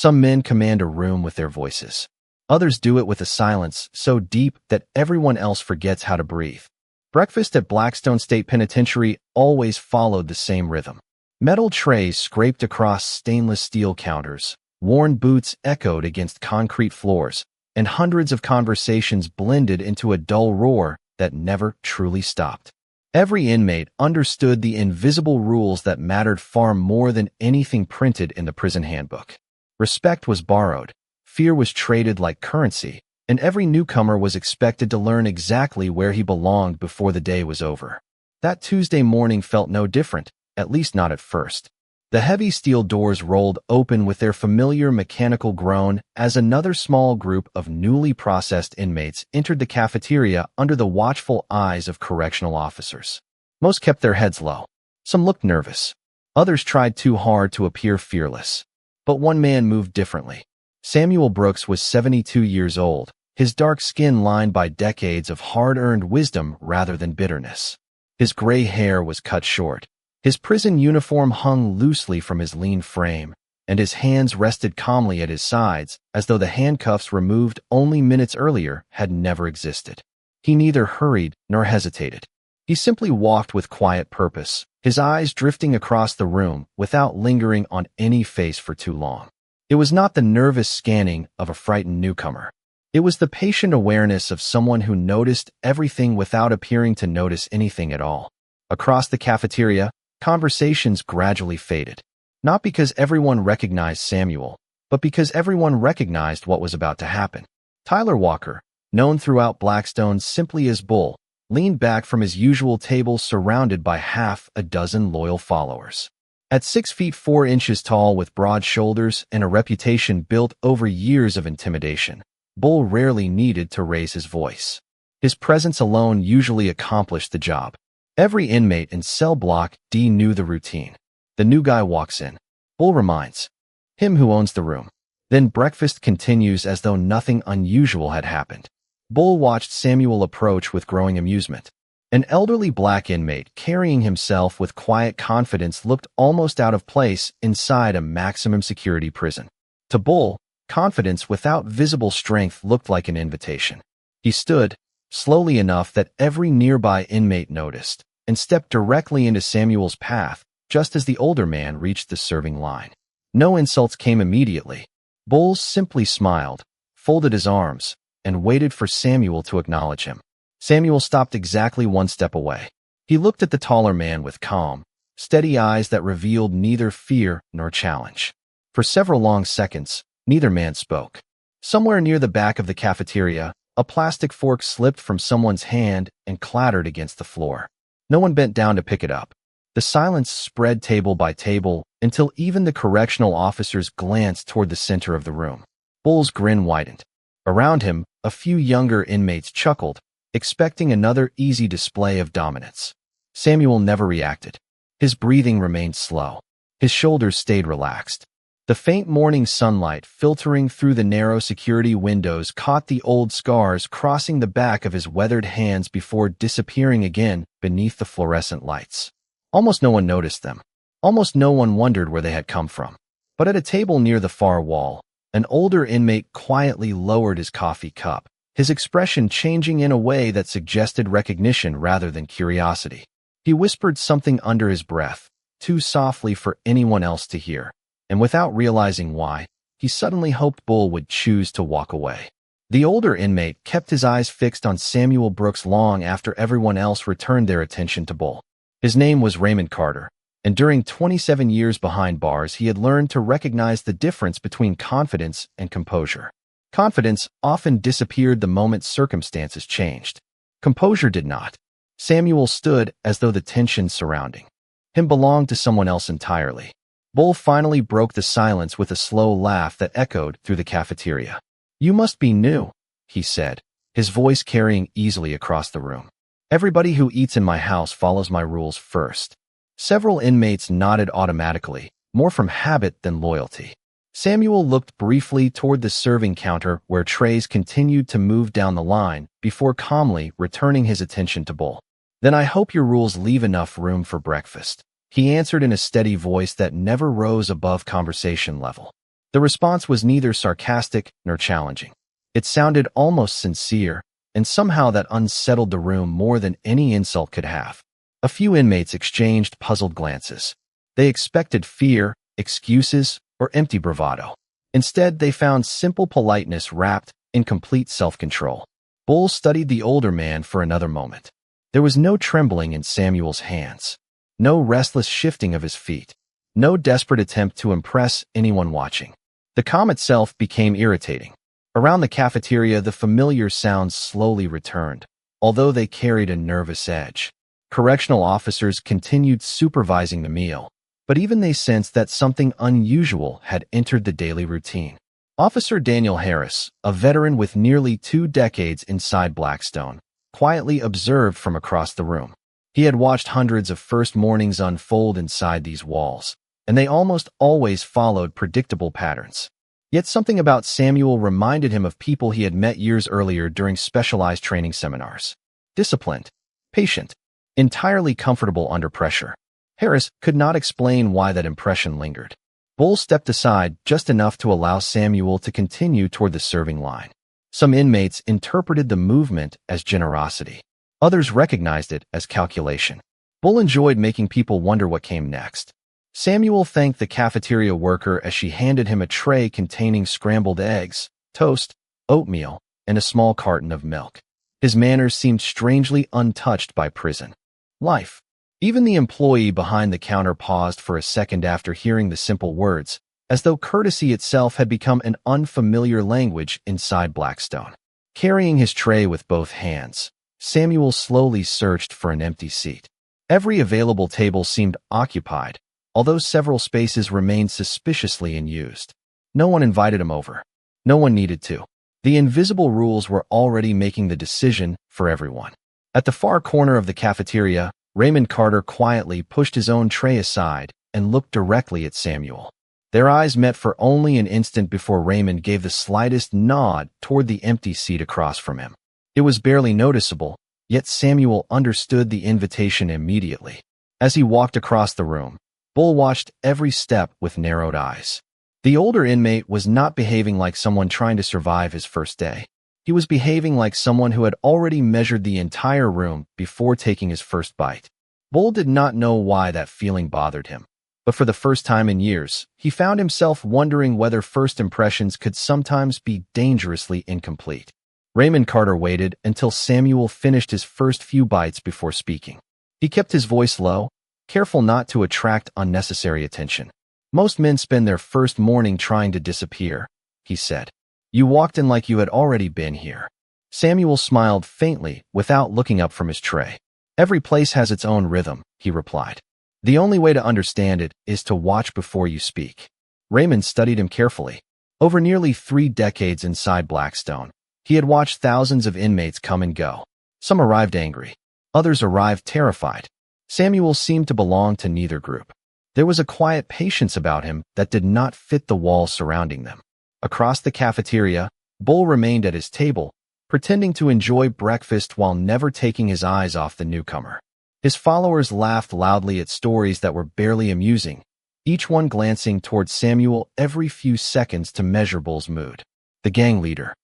Some men command a room with their voices. Others do it with a silence so deep that everyone else forgets how to breathe. Breakfast at Blackstone State Penitentiary always followed the same rhythm. Metal trays scraped across stainless steel counters, worn boots echoed against concrete floors, and hundreds of conversations blended into a dull roar that never truly stopped. Every inmate understood the invisible rules that mattered far more than anything printed in the prison handbook. Respect was borrowed, fear was traded like currency, and every newcomer was expected to learn exactly where he belonged before the day was over. That Tuesday morning felt no different, at least not at first. The heavy steel doors rolled open with their familiar mechanical groan as another small group of newly processed inmates entered the cafeteria under the watchful eyes of correctional officers. Most kept their heads low. Some looked nervous. Others tried too hard to appear fearless. But one man moved differently. Samuel Brooks was 72 years old, his dark skin lined by decades of hard-earned wisdom rather than bitterness. His gray hair was cut short. His prison uniform hung loosely from his lean frame, and his hands rested calmly at his sides as though the handcuffs removed only minutes earlier had never existed. He neither hurried nor hesitated. He simply walked with quiet purpose, his eyes drifting across the room without lingering on any face for too long. It was not the nervous scanning of a frightened newcomer. It was the patient awareness of someone who noticed everything without appearing to notice anything at all. Across the cafeteria, conversations gradually faded, not because everyone recognized Samuel, but because everyone recognized what was about to happen. Tyler Walker, known throughout Blackstone simply as Bull, leaned back from his usual table surrounded by half a dozen loyal followers. At 6 feet 4 inches tall with broad shoulders and a reputation built over years of intimidation, Bull rarely needed to raise his voice. His presence alone usually accomplished the job. Every inmate in cell block D knew the routine. The new guy walks in. Bull reminds him who owns the room. Then breakfast continues as though nothing unusual had happened. Bull watched Samuel approach with growing amusement. An elderly black inmate carrying himself with quiet confidence looked almost out of place inside a maximum security prison. To Bull, confidence without visible strength looked like an invitation. He stood, slowly enough that every nearby inmate noticed, and stepped directly into Samuel's path just as the older man reached the serving line. No insults came immediately. Bull simply smiled, folded his arms, and waited for Samuel to acknowledge him. Samuel stopped exactly 1 step away. He looked at the taller man with calm, steady eyes that revealed neither fear nor challenge. For several long seconds, neither man spoke. Somewhere near the back of the cafeteria, a plastic fork slipped from someone's hand and clattered against the floor. No one bent down to pick it up. The silence spread table by table until even the correctional officers glanced toward the center of the room. Bull's grin widened. Around him, a few younger inmates chuckled, expecting another easy display of dominance. Samuel never reacted. His breathing remained slow. His shoulders stayed relaxed. The faint morning sunlight filtering through the narrow security windows caught the old scars crossing the back of his weathered hands before disappearing again beneath the fluorescent lights. Almost no one noticed them. Almost no one wondered where they had come from. But at a table near the far wall, an older inmate quietly lowered his coffee cup, his expression changing in a way that suggested recognition rather than curiosity. He whispered something under his breath, too softly for anyone else to hear, and without realizing why, he suddenly hoped Bull would choose to walk away. The older inmate kept his eyes fixed on Samuel Brooks long after everyone else returned their attention to Bull. His name was Raymond Carter, and during 27 years behind bars he had learned to recognize the difference between confidence and composure. Confidence often disappeared the moment circumstances changed. Composure did not. Samuel stood as though the tension surrounding him belonged to someone else entirely. Bull finally broke the silence with a slow laugh that echoed through the cafeteria. "You must be new," he said, his voice carrying easily across the room. "Everybody who eats in my house follows my rules first." Several inmates nodded automatically, more from habit than loyalty. Samuel looked briefly toward the serving counter where trays continued to move down the line before calmly returning his attention to Bull. "Then I hope your rules leave enough room for breakfast," he answered in a steady voice that never rose above conversation level. The response was neither sarcastic nor challenging. It sounded almost sincere, and somehow that unsettled the room more than any insult could have. A few inmates exchanged puzzled glances. They expected fear, excuses, or empty bravado. Instead, they found simple politeness wrapped in complete self-control. Bull studied the older man for another moment. There was no trembling in Samuel's hands, no restless shifting of his feet, no desperate attempt to impress anyone watching. The calm itself became irritating. Around the cafeteria, the familiar sounds slowly returned, although they carried a nervous edge. Correctional officers continued supervising the meal, but even they sensed that something unusual had entered the daily routine. Officer Daniel Harris, a veteran with nearly 2 decades inside Blackstone, quietly observed from across the room. He had watched hundreds of first mornings unfold inside these walls, and they almost always followed predictable patterns. Yet something about Samuel reminded him of people he had met years earlier during specialized training seminars. Disciplined, patient, entirely comfortable under pressure. Harris could not explain why that impression lingered. Bull stepped aside just enough to allow Samuel to continue toward the serving line. Some inmates interpreted the movement as generosity. Others recognized it as calculation. Bull enjoyed making people wonder what came next. Samuel thanked the cafeteria worker as she handed him a tray containing scrambled eggs, toast, oatmeal, and a small carton of milk. His manners seemed strangely untouched by prison life. Even the employee behind the counter paused for a second after hearing the simple words, as though courtesy itself had become an unfamiliar language inside Blackstone. Carrying his tray with both hands, Samuel slowly searched for an empty seat. Every available table seemed occupied, although several spaces remained suspiciously unused. No one invited him over. No one needed to. The invisible rules were already making the decision for everyone. At the far corner of the cafeteria, Raymond Carter quietly pushed his own tray aside and looked directly at Samuel. Their eyes met for only an instant before Raymond gave the slightest nod toward the empty seat across from him. It was barely noticeable, yet Samuel understood the invitation immediately. As he walked across the room, Bull watched every step with narrowed eyes. The older inmate was not behaving like someone trying to survive his first day. He was behaving like someone who had already measured the entire room before taking his first bite. Bull did not know why that feeling bothered him, but for the first time in years, he found himself wondering whether first impressions could sometimes be dangerously incomplete. Raymond Carter waited until Samuel finished his first few bites before speaking. He kept his voice low, careful not to attract unnecessary attention. "Most men spend their first morning trying to disappear," he said. "You walked in like you had already been here." Samuel smiled faintly without looking up from his tray. "Every place has its own rhythm," he replied. "The only way to understand it is to watch before you speak." Raymond studied him carefully. Over nearly 3 decades inside Blackstone, he had watched thousands of inmates come and go. Some arrived angry. Others arrived terrified. Samuel seemed to belong to neither group. There was a quiet patience about him that did not fit the walls surrounding them. Across the cafeteria, Bull remained at his table, pretending to enjoy breakfast while never taking his eyes off the newcomer. His followers laughed loudly at stories that were barely amusing, each one glancing toward Samuel every few seconds to measure Bull's mood. The gang leader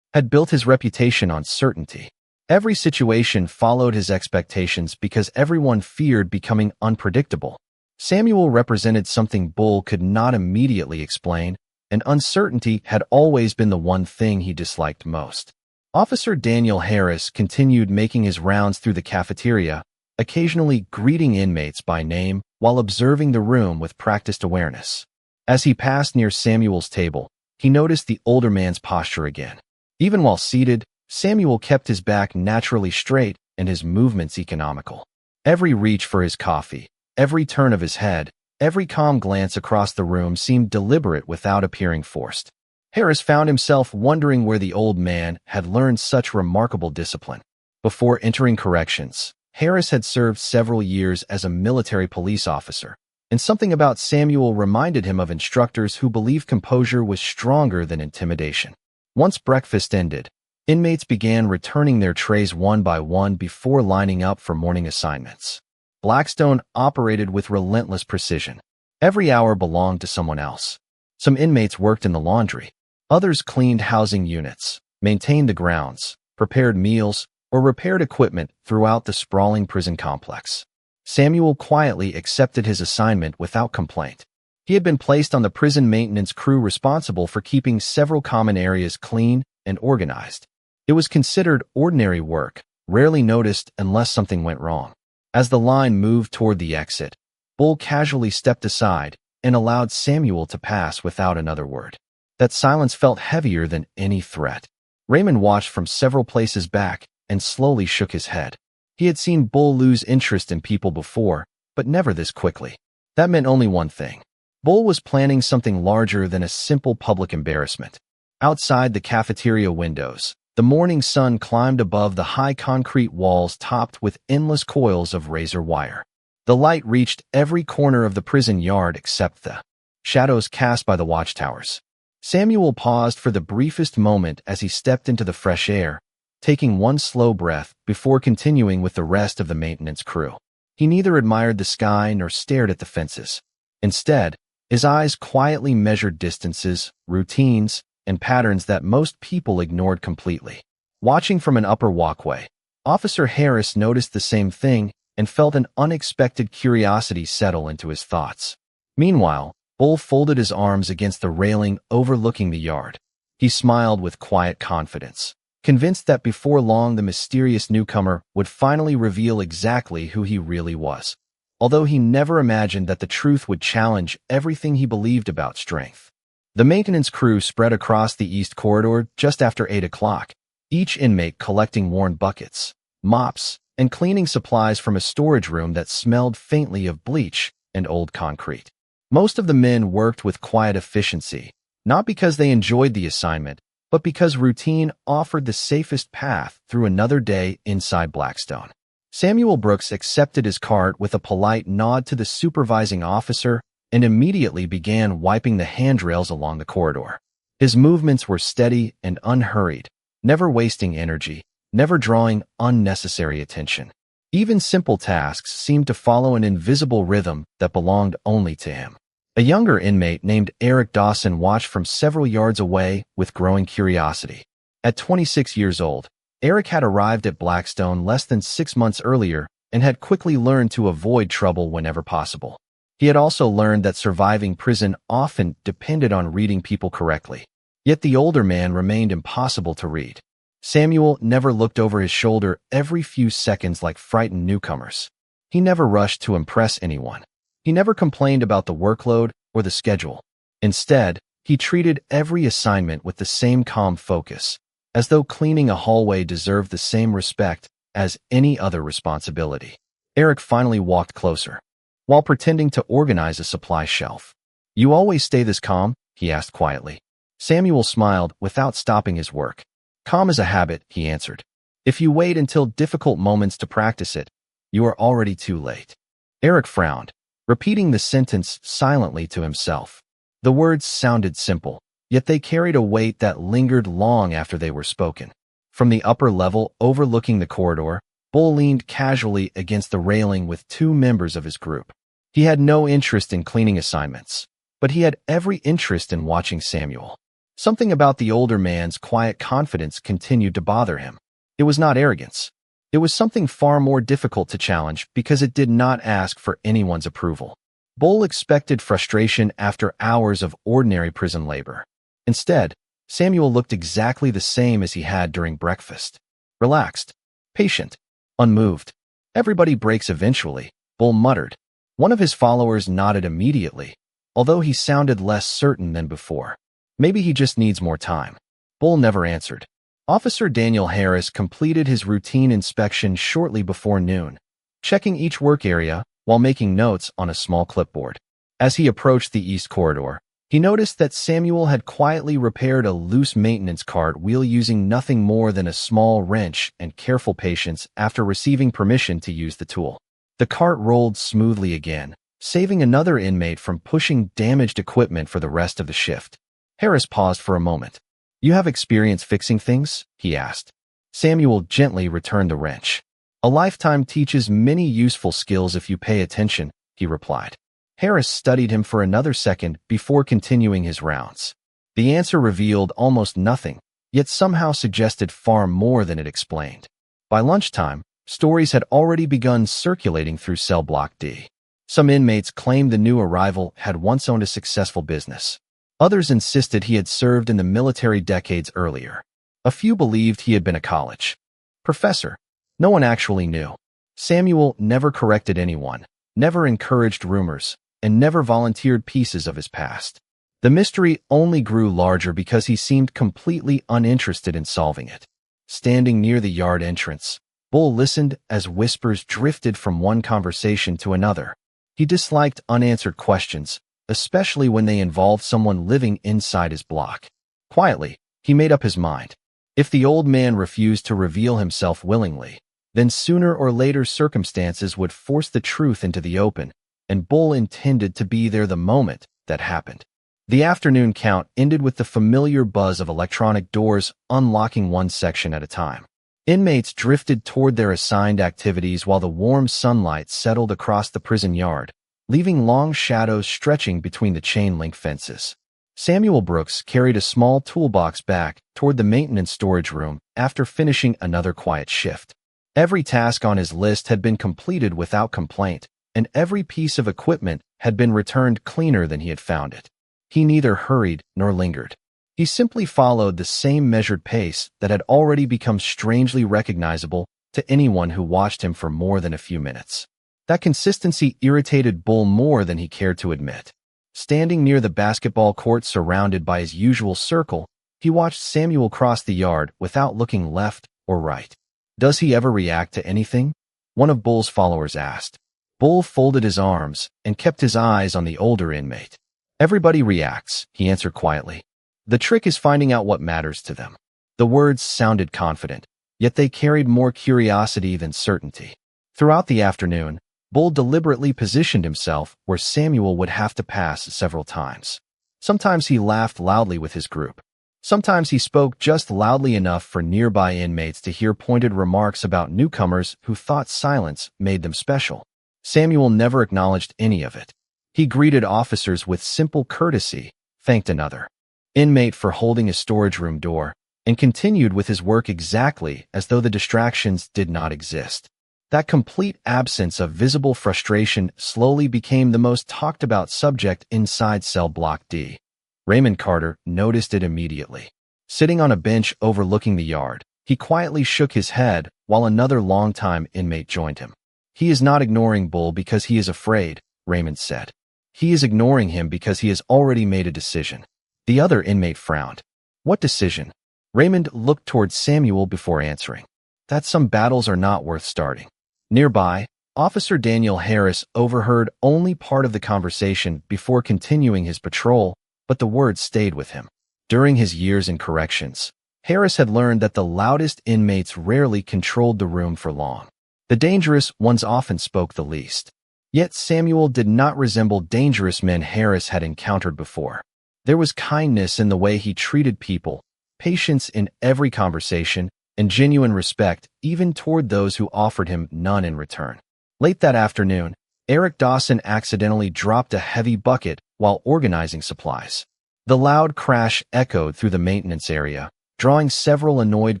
had built his reputation on certainty. Every situation followed his expectations because everyone feared becoming unpredictable. Samuel represented something Bull could not immediately explain, and uncertainty had always been the one thing he disliked most. Officer Daniel Harris continued making his rounds through the cafeteria, occasionally greeting inmates by name while observing the room with practiced awareness. As he passed near Samuel's table, he noticed the older man's posture again. Even while seated, Samuel kept his back naturally straight and his movements economical. Every reach for his coffee, every turn of his head, every calm glance across the room seemed deliberate without appearing forced. Harris found himself wondering where the old man had learned such remarkable discipline. Before entering corrections, Harris had served several years as a military police officer, and something about Samuel reminded him of instructors who believed composure was stronger than intimidation. Once breakfast ended, inmates began returning their trays one by one before lining up for morning assignments. Blackstone operated with relentless precision. Every hour belonged to someone else. Some inmates worked in the laundry. Others cleaned housing units, maintained the grounds, prepared meals, or repaired equipment throughout the sprawling prison complex. Samuel quietly accepted his assignment without complaint. He had been placed on the prison maintenance crew responsible for keeping several common areas clean and organized. It was considered ordinary work, rarely noticed unless something went wrong. As the line moved toward the exit, Bull casually stepped aside and allowed Samuel to pass without another word. That silence felt heavier than any threat. Raymond watched from several places back and slowly shook his head. He had seen Bull lose interest in people before, but never this quickly. That meant only one thing. Bull was planning something larger than a simple public embarrassment. Outside the cafeteria windows, the morning sun climbed above the high concrete walls topped with endless coils of razor wire. The light reached every corner of the prison yard except the shadows cast by the watchtowers. Samuel paused for the briefest moment as he stepped into the fresh air, taking one slow breath before continuing with the rest of the maintenance crew. He neither admired the sky nor stared at the fences. Instead, his eyes quietly measured distances, routines, and patterns that most people ignored completely. Watching from an upper walkway, Officer Harris noticed the same thing and felt an unexpected curiosity settle into his thoughts. Meanwhile, Bull folded his arms against the railing overlooking the yard. He smiled with quiet confidence, convinced that before long the mysterious newcomer would finally reveal exactly who he really was, although he never imagined that the truth would challenge everything he believed about strength. The maintenance crew spread across the east corridor just after 8 o'clock, each inmate collecting worn buckets, mops, and cleaning supplies from a storage room that smelled faintly of bleach and old concrete. Most of the men worked with quiet efficiency, not because they enjoyed the assignment, but because routine offered the safest path through another day inside Blackstone. Samuel Brooks accepted his cart with a polite nod to the supervising officer and immediately began wiping the handrails along the corridor. His movements were steady and unhurried, never wasting energy, never drawing unnecessary attention. Even simple tasks seemed to follow an invisible rhythm that belonged only to him. A younger inmate named Eric Dawson watched from several yards away with growing curiosity. At 26 years old, Eric had arrived at Blackstone less than 6 months earlier and had quickly learned to avoid trouble whenever possible. He had also learned that surviving prison often depended on reading people correctly. Yet the older man remained impossible to read. Samuel never looked over his shoulder every few seconds like frightened newcomers. He never rushed to impress anyone. He never complained about the workload or the schedule. Instead, he treated every assignment with the same calm focus, as though cleaning a hallway deserved the same respect as any other responsibility. Eric finally walked closer, while pretending to organize a supply shelf. "You always stay this calm?" he asked quietly. Samuel smiled without stopping his work. "Calm is a habit," he answered. "If you wait until difficult moments to practice it, you are already too late." Eric frowned, repeating the sentence silently to himself. The words sounded simple, yet they carried a weight that lingered long after they were spoken. From the upper level overlooking the corridor, Bull leaned casually against the railing with 2 members of his group. He had no interest in cleaning assignments, but he had every interest in watching Samuel. Something about the older man's quiet confidence continued to bother him. It was not arrogance. It was something far more difficult to challenge because it did not ask for anyone's approval. Bull expected frustration after hours of ordinary prison labor. Instead, Samuel looked exactly the same as he had during breakfast. Relaxed, patient, unmoved. "Everybody breaks eventually," Bull muttered. One of his followers nodded immediately, although he sounded less certain than before. "Maybe he just needs more time." Bull never answered. Officer Daniel Harris completed his routine inspection shortly before noon, checking each work area while making notes on a small clipboard. As he approached the east corridor, he noticed that Samuel had quietly repaired a loose maintenance cart wheel using nothing more than a small wrench and careful patience after receiving permission to use the tool. The cart rolled smoothly again, saving another inmate from pushing damaged equipment for the rest of the shift. Harris paused for a moment. "You have experience fixing things?" he asked. Samuel gently returned the wrench. "A lifetime teaches many useful skills if you pay attention," he replied. Harris studied him for another second before continuing his rounds. The answer revealed almost nothing, yet somehow suggested far more than it explained. By lunchtime, stories had already begun circulating through cell block D. Some inmates claimed the new arrival had once owned a successful business. Others insisted he had served in the military decades earlier. A few believed he had been a college professor. No one actually knew. Samuel never corrected anyone, never encouraged rumors, and never volunteered pieces of his past. The mystery only grew larger because he seemed completely uninterested in solving it. Standing near the yard entrance, Bull listened as whispers drifted from one conversation to another. He disliked unanswered questions, especially when they involved someone living inside his block. Quietly, he made up his mind. If the old man refused to reveal himself willingly, then sooner or later circumstances would force the truth into the open, and Bull intended to be there the moment that happened. The afternoon count ended with the familiar buzz of electronic doors unlocking one section at a time. Inmates drifted toward their assigned activities while the warm sunlight settled across the prison yard, leaving long shadows stretching between the chain-link fences. Samuel Brooks carried a small toolbox back toward the maintenance storage room after finishing another quiet shift. Every task on his list had been completed without complaint, and every piece of equipment had been returned cleaner than he had found it. He neither hurried nor lingered. He simply followed the same measured pace that had already become strangely recognizable to anyone who watched him for more than a few minutes. That consistency irritated Bull more than he cared to admit. Standing near the basketball court surrounded by his usual circle, he watched Samuel cross the yard without looking left or right. "Does he ever react to anything?" one of Bull's followers asked. Bull folded his arms and kept his eyes on the older inmate. "Everybody reacts," he answered quietly. "The trick is finding out what matters to them." The words sounded confident, yet they carried more curiosity than certainty. Throughout the afternoon, Bull deliberately positioned himself where Samuel would have to pass several times. Sometimes he laughed loudly with his group. Sometimes he spoke just loudly enough for nearby inmates to hear pointed remarks about newcomers who thought silence made them special. Samuel never acknowledged any of it. He greeted officers with simple courtesy, thanked another inmate for holding his storage room door, and continued with his work exactly as though the distractions did not exist. That complete absence of visible frustration slowly became the most talked about subject inside cell block D. Raymond Carter noticed it immediately. Sitting on a bench overlooking the yard, he quietly shook his head while another longtime inmate joined him. "He is not ignoring Bull because he is afraid," Raymond said. "He is ignoring him because he has already made a decision." The other inmate frowned. "What decision?" Raymond looked toward Samuel before answering. "That some battles are not worth starting." Nearby, Officer Daniel Harris overheard only part of the conversation before continuing his patrol, but the words stayed with him. During his years in corrections, Harris had learned that the loudest inmates rarely controlled the room for long. The dangerous ones often spoke the least. Yet Samuel did not resemble dangerous men Harris had encountered before. There was kindness in the way he treated people, patience in every conversation, and genuine respect even toward those who offered him none in return. Late that afternoon, Eric Dawson accidentally dropped a heavy bucket while organizing supplies. The loud crash echoed through the maintenance area, drawing several annoyed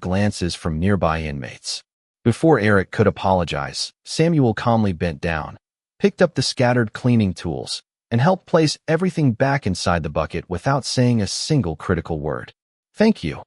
glances from nearby inmates. Before Eric could apologize, Samuel calmly bent down, picked up the scattered cleaning tools, and helped place everything back inside the bucket without saying a single critical word. "Thank you,"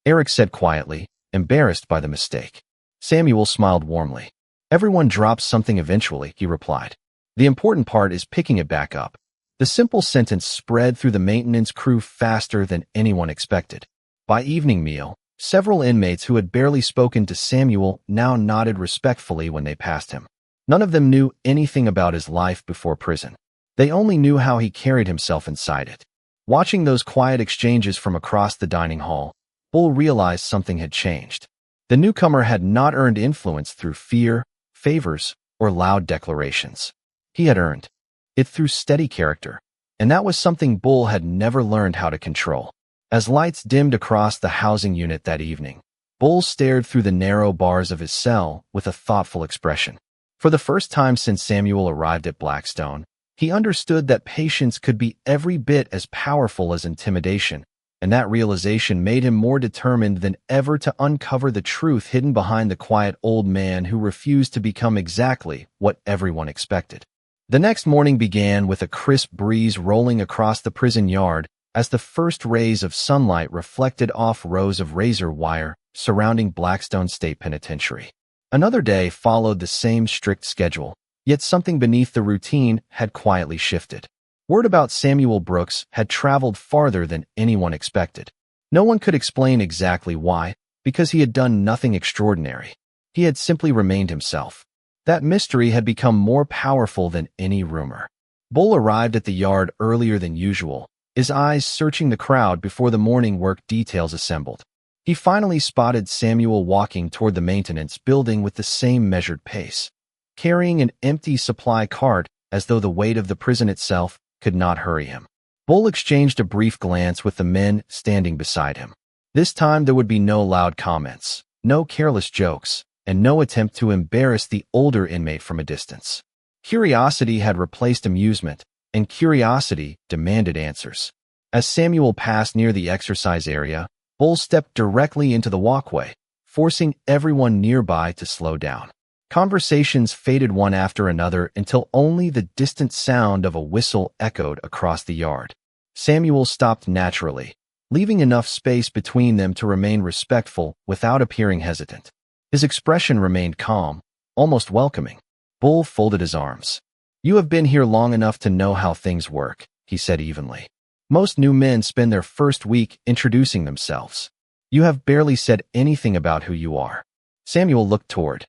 Eric said quietly, embarrassed by the mistake. Samuel smiled warmly. "Everyone drops something eventually," he replied. "The important part is picking it back up." The simple sentence spread through the maintenance crew faster than anyone expected. By evening meal, several inmates who had barely spoken to Samuel now nodded respectfully when they passed him. None of them knew anything about his life before prison. They only knew how he carried himself inside it. Watching those quiet exchanges from across the dining hall, Bull realized something had changed. The newcomer had not earned influence through fear, favors, or loud declarations. He had earned it through steady character, and that was something Bull had never learned how to control. As lights dimmed across the housing unit that evening, Bull stared through the narrow bars of his cell with a thoughtful expression. For the first time since Samuel arrived at Blackstone, He understood that patience could be every bit as powerful as intimidation, and that realization made him more determined than ever to uncover the truth hidden behind the quiet old man who refused to become exactly what everyone expected. The next morning began with a crisp breeze rolling across the prison yard as the first rays of sunlight reflected off rows of razor wire surrounding Blackstone State Penitentiary. Another day followed the same strict schedule, yet something beneath the routine had quietly shifted. Word about Samuel Brooks had traveled farther than anyone expected. No one could explain exactly why, because he had done nothing extraordinary. He had simply remained himself. That mystery had become more powerful than any rumor. Bull arrived at the yard earlier than usual, his eyes searching the crowd before the morning work details assembled. He finally spotted Samuel walking toward the maintenance building with the same measured pace, carrying an empty supply cart as though the weight of the prison itself could not hurry him. Bull exchanged a brief glance with the men standing beside him. This time there would be no loud comments, no careless jokes, and no attempt to embarrass the older inmate from a distance. Curiosity had replaced amusement, and curiosity demanded answers. As Samuel passed near the exercise area, Bull stepped directly into the walkway, forcing everyone nearby to slow down. Conversations faded one after another until only the distant sound of a whistle echoed across the yard. Samuel stopped naturally, leaving enough space between them to remain respectful without appearing hesitant. His expression remained calm, almost welcoming. Bull folded his arms. "You have been here long enough to know how things work," he said evenly. "Most new men spend their first week introducing themselves. You have barely said anything about who you are." Samuel looked toward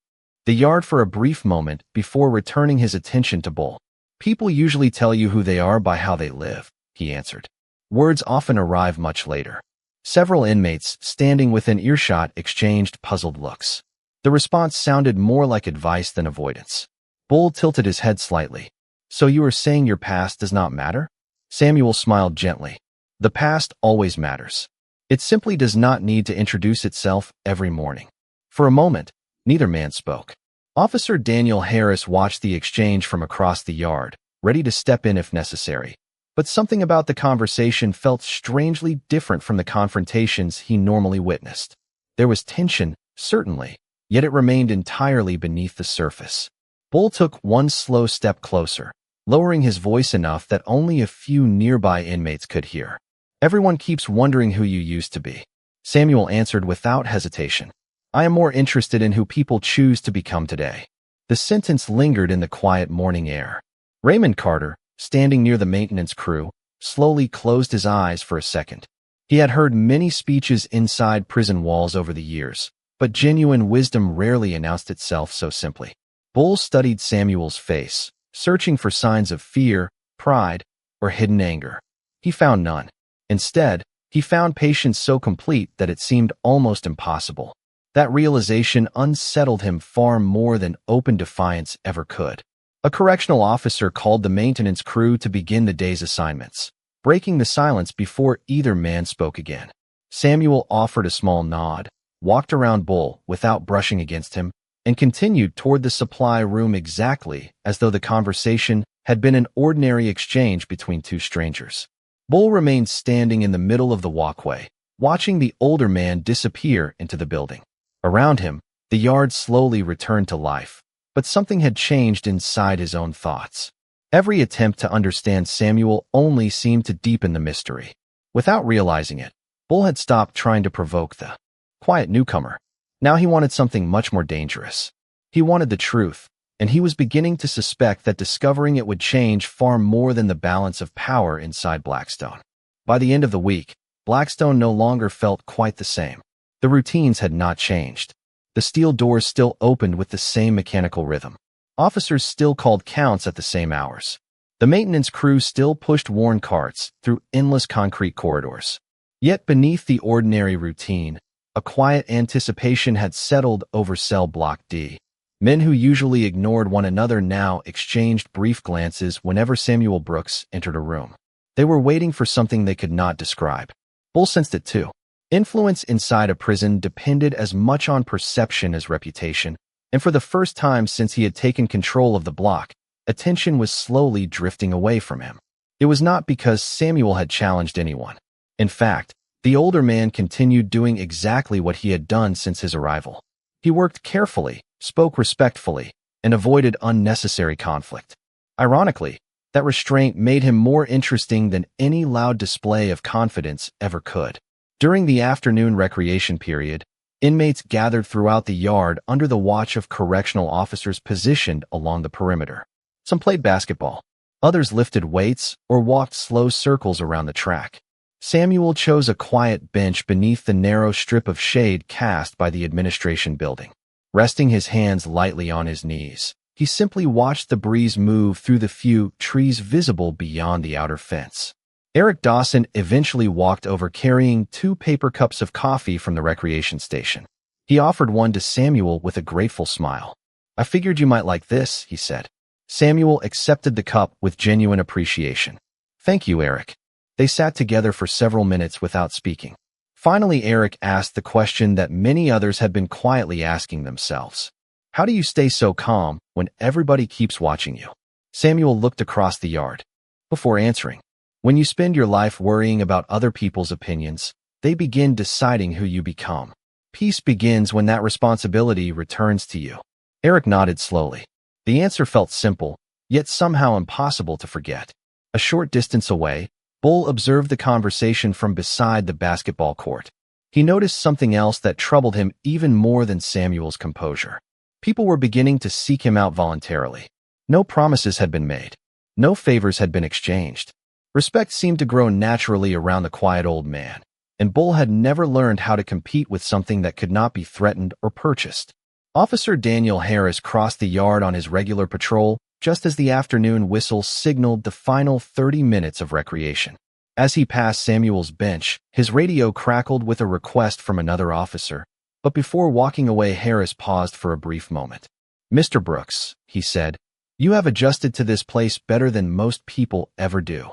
the yard for a brief moment before returning his attention to Bull. "People usually tell you who they are by how they live," he answered. "Words often arrive much later." Several inmates standing within earshot exchanged puzzled looks. The response sounded more like advice than avoidance. Bull tilted his head slightly. "So you are saying your past does not matter?" Samuel smiled gently. "The past always matters. It simply does not need to introduce itself every morning." For a moment, neither man spoke. Officer Daniel Harris watched the exchange from across the yard, ready to step in if necessary. But something about the conversation felt strangely different from the confrontations he normally witnessed. There was tension, certainly, yet it remained entirely beneath the surface. Bull took one slow step closer, lowering his voice enough that only a few nearby inmates could hear. "Everyone keeps wondering who you used to be." Samuel answered without hesitation. "I am more interested in who people choose to become today." The sentence lingered in the quiet morning air. Raymond Carter, standing near the maintenance crew, slowly closed his eyes for a second. He had heard many speeches inside prison walls over the years, but genuine wisdom rarely announced itself so simply. Bull studied Samuel's face, searching for signs of fear, pride, or hidden anger. He found none. Instead, he found patience so complete that it seemed almost impossible. That realization unsettled him far more than open defiance ever could. A correctional officer called the maintenance crew to begin the day's assignments, breaking the silence before either man spoke again. Samuel offered a small nod, walked around Bull without brushing against him, and continued toward the supply room exactly as though the conversation had been an ordinary exchange between two strangers. Bull remained standing in the middle of the walkway, watching the older man disappear into the building. Around him, the yard slowly returned to life, but something had changed inside his own thoughts. Every attempt to understand Samuel only seemed to deepen the mystery. Without realizing it, Bull had stopped trying to provoke the quiet newcomer. Now he wanted something much more dangerous. He wanted the truth, and he was beginning to suspect that discovering it would change far more than the balance of power inside Blackstone. By the end of the week, Blackstone no longer felt quite the same. The routines had not changed. The steel doors still opened with the same mechanical rhythm. Officers still called counts at the same hours. The maintenance crew still pushed worn carts through endless concrete corridors. Yet beneath the ordinary routine, a quiet anticipation had settled over cell block D. Men who usually ignored one another now exchanged brief glances whenever Samuel Brooks entered a room. They were waiting for something they could not describe. Bull sensed it too. Influence inside a prison depended as much on perception as reputation, and for the first time since he had taken control of the block, attention was slowly drifting away from him. It was not because Samuel had challenged anyone. In fact, the older man continued doing exactly what he had done since his arrival. He worked carefully, spoke respectfully, and avoided unnecessary conflict. Ironically, that restraint made him more interesting than any loud display of confidence ever could. During the afternoon recreation period, inmates gathered throughout the yard under the watch of correctional officers positioned along the perimeter. Some played basketball. Others lifted weights or walked slow circles around the track. Samuel chose a quiet bench beneath the narrow strip of shade cast by the administration building. Resting his hands lightly on his knees, he simply watched the breeze move through the few trees visible beyond the outer fence. Eric Dawson eventually walked over carrying 2 paper cups of coffee from the recreation station. He offered one to Samuel with a grateful smile. "I figured you might like this," he said. Samuel accepted the cup with genuine appreciation. "Thank you, Eric." They sat together for several minutes without speaking. Finally, Eric asked the question that many others had been quietly asking themselves. "How do you stay so calm when everybody keeps watching you?" Samuel looked across the yard. Before answering, "When you spend your life worrying about other people's opinions, they begin deciding who you become. Peace begins when that responsibility returns to you." Eric nodded slowly. The answer felt simple, yet somehow impossible to forget. A short distance away, Bull observed the conversation from beside the basketball court. He noticed something else that troubled him even more than Samuel's composure. People were beginning to seek him out voluntarily. No promises had been made. No favors had been exchanged. Respect seemed to grow naturally around the quiet old man, and Bull had never learned how to compete with something that could not be threatened or purchased. Officer Daniel Harris crossed the yard on his regular patrol just as the afternoon whistle signaled the final 30 minutes of recreation. As he passed Samuel's bench, his radio crackled with a request from another officer, but before walking away, Harris paused for a brief moment. "Mr. Brooks," he said, "you have adjusted to this place better than most people ever do."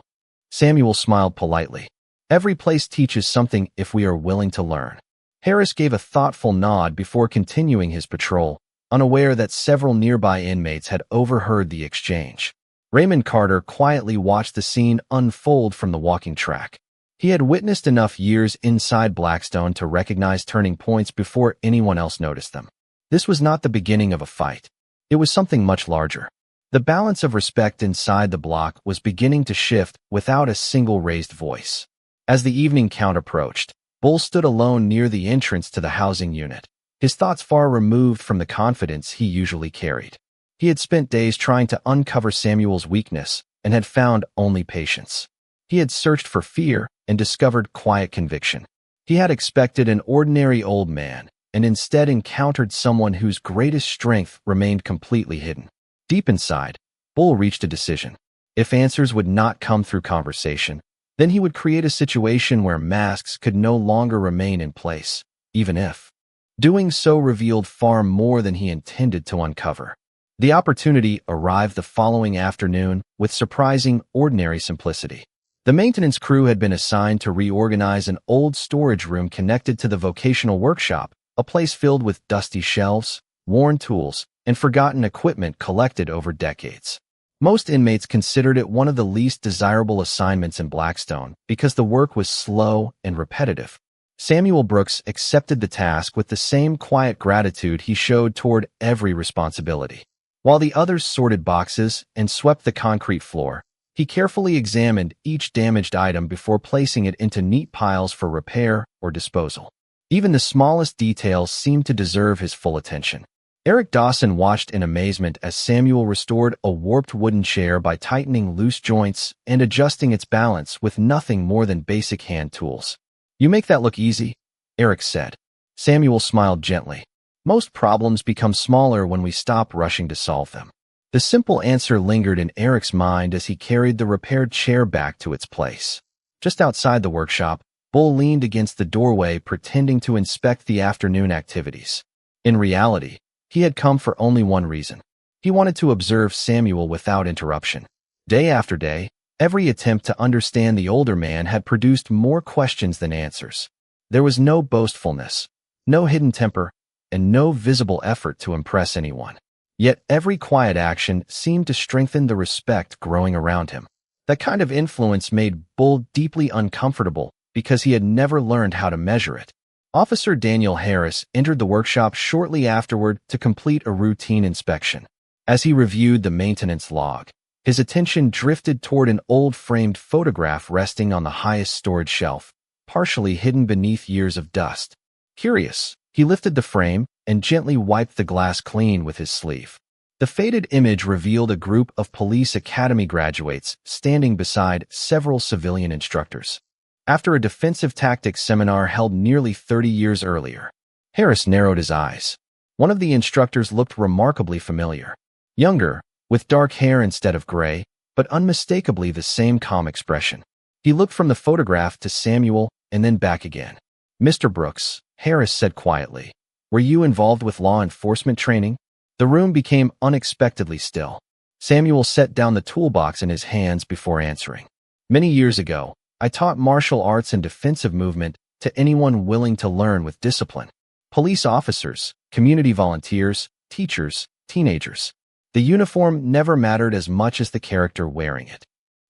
Samuel smiled politely. "Every place teaches something if we are willing to learn." Harris gave a thoughtful nod before continuing his patrol, unaware that several nearby inmates had overheard the exchange. Raymond Carter quietly watched the scene unfold from the walking track. He had witnessed enough years inside Blackstone to recognize turning points before anyone else noticed them. This was not the beginning of a fight. It was something much larger. The balance of respect inside the block was beginning to shift without a single raised voice. As the evening count approached, Bull stood alone near the entrance to the housing unit, his thoughts far removed from the confidence he usually carried. He had spent days trying to uncover Samuel's weakness and had found only patience. He had searched for fear and discovered quiet conviction. He had expected an ordinary old man and instead encountered someone whose greatest strength remained completely hidden. Deep inside, Bull reached a decision. If answers would not come through conversation, then he would create a situation where masks could no longer remain in place, even if doing so revealed far more than he intended to uncover. The opportunity arrived the following afternoon with surprising, ordinary simplicity. The maintenance crew had been assigned to reorganize an old storage room connected to the vocational workshop, a place filled with dusty shelves, worn tools, and forgotten equipment collected over decades. Most inmates considered it one of the least desirable assignments in Blackstone because the work was slow and repetitive. Samuel Brooks accepted the task with the same quiet gratitude he showed toward every responsibility. While the others sorted boxes and swept the concrete floor, he carefully examined each damaged item before placing it into neat piles for repair or disposal. Even the smallest details seemed to deserve his full attention. Eric Dawson watched in amazement as Samuel restored a warped wooden chair by tightening loose joints and adjusting its balance with nothing more than basic hand tools. "You make that look easy," Eric said. Samuel smiled gently. "Most problems become smaller when we stop rushing to solve them." The simple answer lingered in Eric's mind as he carried the repaired chair back to its place. Just outside the workshop, Bull leaned against the doorway pretending to inspect the afternoon activities. In reality, he had come for only one reason. He wanted to observe Samuel without interruption. Day after day, every attempt to understand the older man had produced more questions than answers. There was no boastfulness, no hidden temper, and no visible effort to impress anyone. Yet every quiet action seemed to strengthen the respect growing around him. That kind of influence made Bull deeply uncomfortable because he had never learned how to measure it. Officer Daniel Harris entered the workshop shortly afterward to complete a routine inspection. As he reviewed the maintenance log, his attention drifted toward an old framed photograph resting on the highest storage shelf, partially hidden beneath years of dust. Curious, he lifted the frame and gently wiped the glass clean with his sleeve. The faded image revealed a group of police academy graduates standing beside several civilian instructors. After a defensive tactics seminar held nearly 30 years earlier, Harris narrowed his eyes. One of the instructors looked remarkably familiar. Younger, with dark hair instead of gray, but unmistakably the same calm expression. He looked from the photograph to Samuel and then back again. "Mr. Brooks," Harris said quietly, "were you involved with law enforcement training?" The room became unexpectedly still. Samuel set down the toolbox in his hands before answering. "Many years ago, I taught martial arts and defensive movement to anyone willing to learn with discipline. Police officers, community volunteers, teachers, teenagers. The uniform never mattered as much as the character wearing it."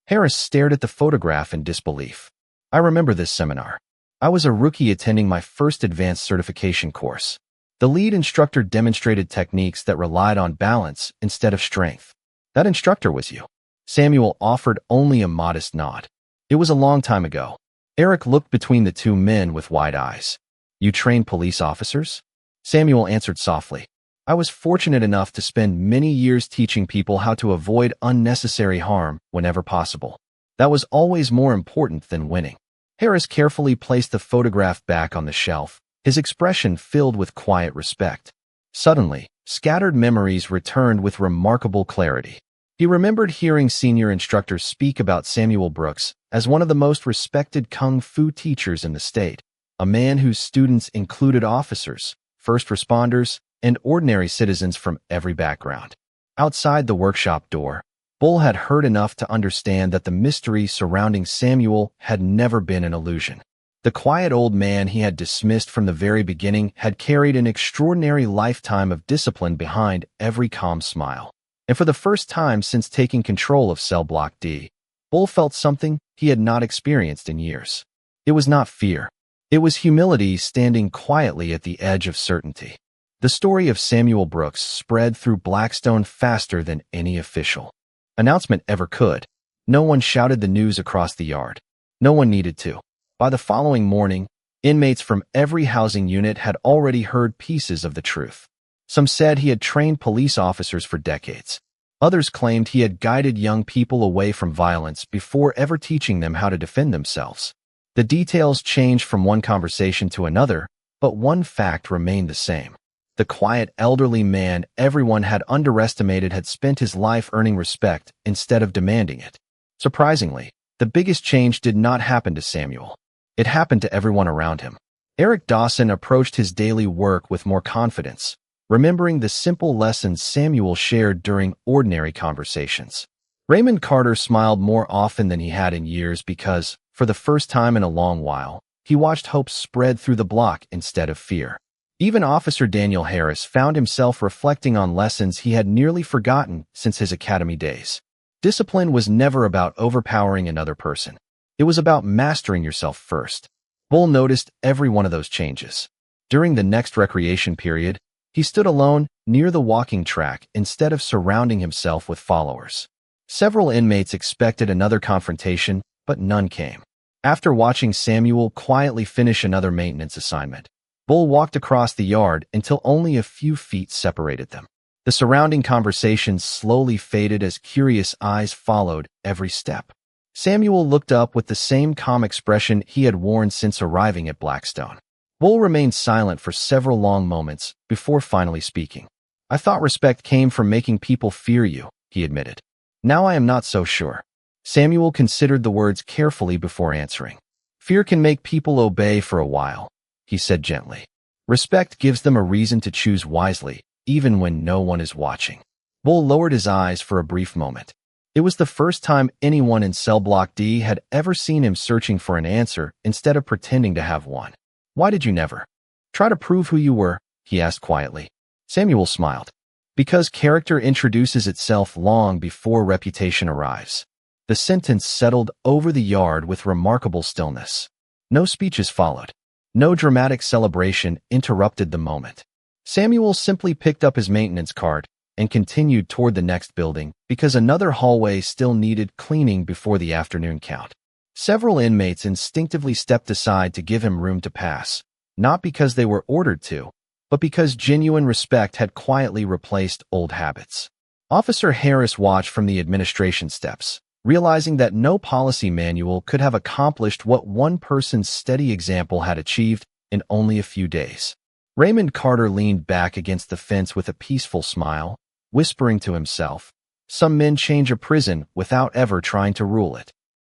Harris stared at the photograph in disbelief. "I remember this seminar. I was a rookie attending my first advanced certification course. The lead instructor demonstrated techniques that relied on balance instead of strength." "That instructor was you?" Samuel offered only a modest nod. "It was a long time ago." Eric looked between the two men with wide eyes. "You trained police officers?" Samuel answered softly. "I was fortunate enough to spend many years teaching people how to avoid unnecessary harm whenever possible. That was always more important than winning." Harris carefully placed the photograph back on the shelf, his expression filled with quiet respect. Suddenly, scattered memories returned with remarkable clarity. He remembered hearing senior instructors speak about Samuel Brooks as one of the most respected kung fu teachers in the state, a man whose students included officers, first responders, and ordinary citizens from every background. Outside the workshop door, Bull had heard enough to understand that the mystery surrounding Samuel had never been an illusion. The quiet old man he had dismissed from the very beginning had carried an extraordinary lifetime of discipline behind every calm smile. And for the first time since taking control of Cell Block D, Bull felt something he had not experienced in years. It was not fear. It was humility standing quietly at the edge of certainty. The story of Samuel Brooks spread through Blackstone faster than any official announcement ever could. No one shouted the news across the yard. No one needed to. By the following morning, inmates from every housing unit had already heard pieces of the truth. Some said he had trained police officers for decades. Others claimed he had guided young people away from violence before ever teaching them how to defend themselves. The details changed from one conversation to another, but one fact remained the same. The quiet elderly man everyone had underestimated had spent his life earning respect instead of demanding it. Surprisingly, the biggest change did not happen to Samuel. It happened to everyone around him. Eric Dawson approached his daily work with more confidence, remembering the simple lessons Samuel shared during ordinary conversations. Raymond Carter smiled more often than he had in years because, for the first time in a long while, he watched hope spread through the block instead of fear. Even Officer Daniel Harris found himself reflecting on lessons he had nearly forgotten since his academy days. Discipline was never about overpowering another person. It was about mastering yourself first. Bull noticed every one of those changes. During the next recreation period, he stood alone near the walking track instead of surrounding himself with followers. Several inmates expected another confrontation, but none came. After watching Samuel quietly finish another maintenance assignment, Bull walked across the yard until only a few feet separated them. The surrounding conversations slowly faded as curious eyes followed every step. Samuel looked up with the same calm expression he had worn since arriving at Blackstone. Bull remained silent for several long moments before finally speaking. "I thought respect came from making people fear you," he admitted. "Now I am not so sure." Samuel considered the words carefully before answering. "Fear can make people obey for a while," he said gently. "Respect gives them a reason to choose wisely, even when no one is watching." Bull lowered his eyes for a brief moment. It was the first time anyone in Cell Block D had ever seen him searching for an answer instead of pretending to have one. "Why did you never try to prove who you were?" he asked quietly. Samuel smiled. Because character introduces itself long before reputation arrives. The sentence settled over the yard with remarkable stillness. No speeches followed. No dramatic celebration interrupted the moment. Samuel simply picked up his maintenance cart and continued toward the next building because another hallway still needed cleaning before the afternoon count. Several inmates instinctively stepped aside to give him room to pass, not because they were ordered to, but because genuine respect had quietly replaced old habits. Officer Harris watched from the administration steps, realizing that no policy manual could have accomplished what one person's steady example had achieved in only a few days. Raymond Carter leaned back against the fence with a peaceful smile, whispering to himself, "Some men change a prison without ever trying to rule it."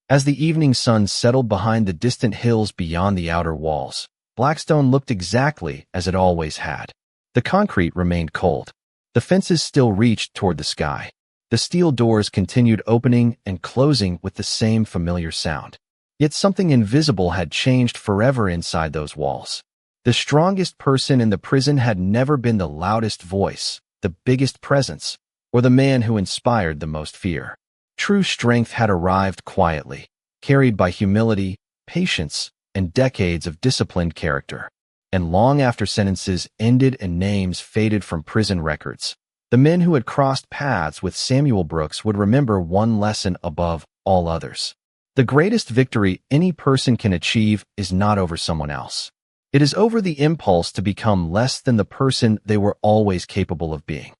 As the evening sun settled behind the distant hills beyond the outer walls, Blackstone looked exactly as it always had. The concrete remained cold. The fences still reached toward the sky. The steel doors continued opening and closing with the same familiar sound. Yet something invisible had changed forever inside those walls. The strongest person in the prison had never been the loudest voice, the biggest presence, or the man who inspired the most fear. True strength had arrived quietly, carried by humility, patience, and decades of disciplined character. And long after sentences ended and names faded from prison records, the men who had crossed paths with Samuel Brooks would remember one lesson above all others. The greatest victory any person can achieve is not over someone else. It is over the impulse to become less than the person they were always capable of being.